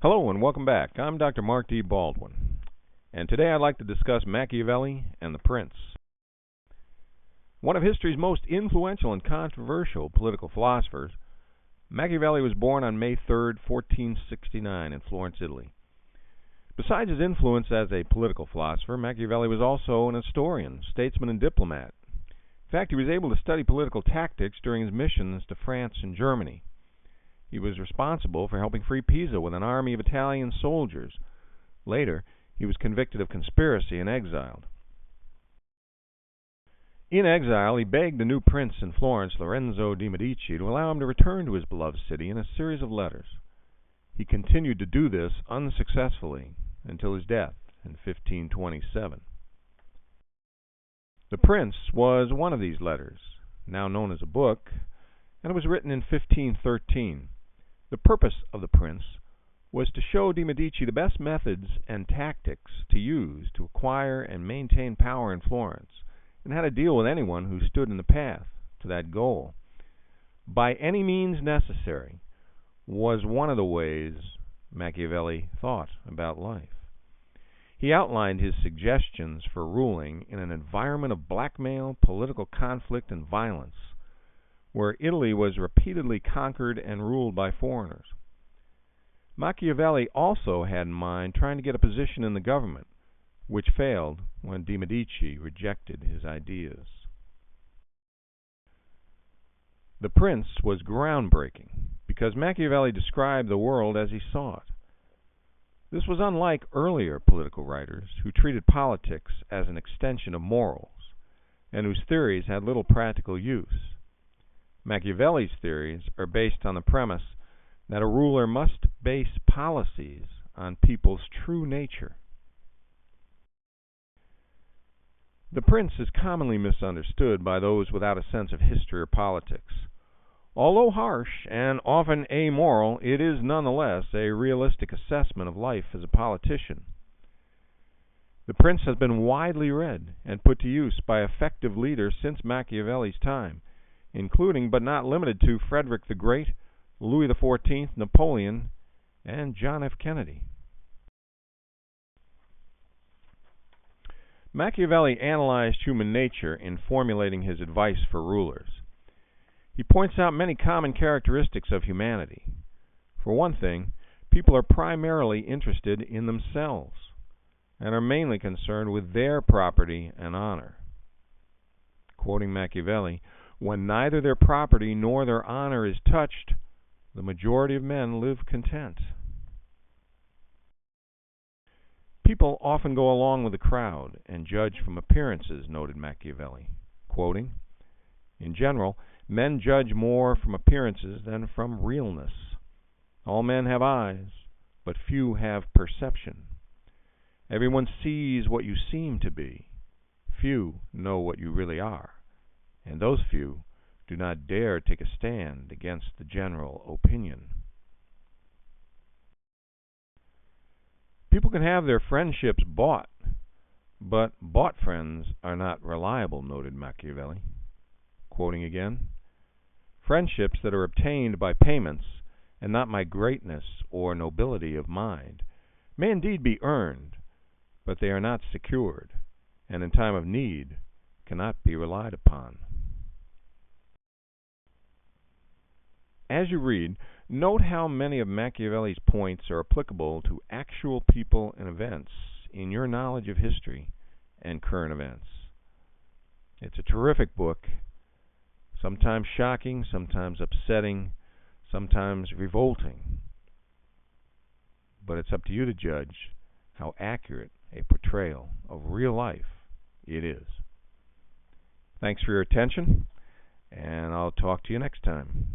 Hello and welcome back. I'm Dr. Mark D. Baldwin, and today I'd like to discuss Machiavelli and the Prince. One of history's most influential and controversial political philosophers, Machiavelli was born on May 3, 1469 in Florence, Italy. Besides his influence as a political philosopher, Machiavelli was also an historian, statesman, and diplomat. In fact, he was able to study political tactics during his missions to France and Germany. He was responsible for helping free Pisa with an army of Italian soldiers. Later, he was convicted of conspiracy and exiled. In exile, he begged the new prince in Florence, Lorenzo de' Medici, to allow him to return to his beloved city in a series of letters. He continued to do this unsuccessfully until his death in 1527. The Prince was one of these letters, now known as a book, and it was written in 1513. The purpose of the Prince was to show de' Medici the best methods and tactics to use to acquire and maintain power in Florence, and how to deal with anyone who stood in the path to that goal. By any means necessary was one of the ways Machiavelli thought about life. He outlined his suggestions for ruling in an environment of blackmail, political conflict, and violence, where Italy was repeatedly conquered and ruled by foreigners. Machiavelli also had in mind trying to get a position in the government, which failed when de' Medici rejected his ideas. The Prince was groundbreaking because Machiavelli described the world as he saw it. This was unlike earlier political writers who treated politics as an extension of morals and whose theories had little practical use. Machiavelli's theories are based on the premise that a ruler must base policies on people's true nature. The Prince is commonly misunderstood by those without a sense of history or politics. Although harsh and often amoral, it is nonetheless a realistic assessment of life as a politician. The Prince has been widely read and put to use by effective leaders since Machiavelli's time, including but not limited to Frederick the Great, Louis XIV, Napoleon, and John F. Kennedy. Machiavelli analyzed human nature in formulating his advice for rulers. He points out many common characteristics of humanity. For one thing, people are primarily interested in themselves and are mainly concerned with their property and honor. Quoting Machiavelli, "When neither their property nor their honor is touched, the majority of men live content." People often go along with the crowd and judge from appearances, noted Machiavelli. Quoting, "In general, men judge more from appearances than from realness. All men have eyes, but few have perception. Everyone sees what you seem to be. Few know what you really are, and those few do not dare take a stand against the general opinion." People can have their friendships bought, but bought friends are not reliable, noted Machiavelli. Quoting again, "Friendships that are obtained by payments and not by greatness or nobility of mind may indeed be earned, but they are not secured, and in time of need cannot be relied upon." As you read, note how many of Machiavelli's points are applicable to actual people and events in your knowledge of history and current events. It's a terrific book, sometimes shocking, sometimes upsetting, sometimes revolting. But it's up to you to judge how accurate a portrayal of real life it is. Thanks for your attention, and I'll talk to you next time.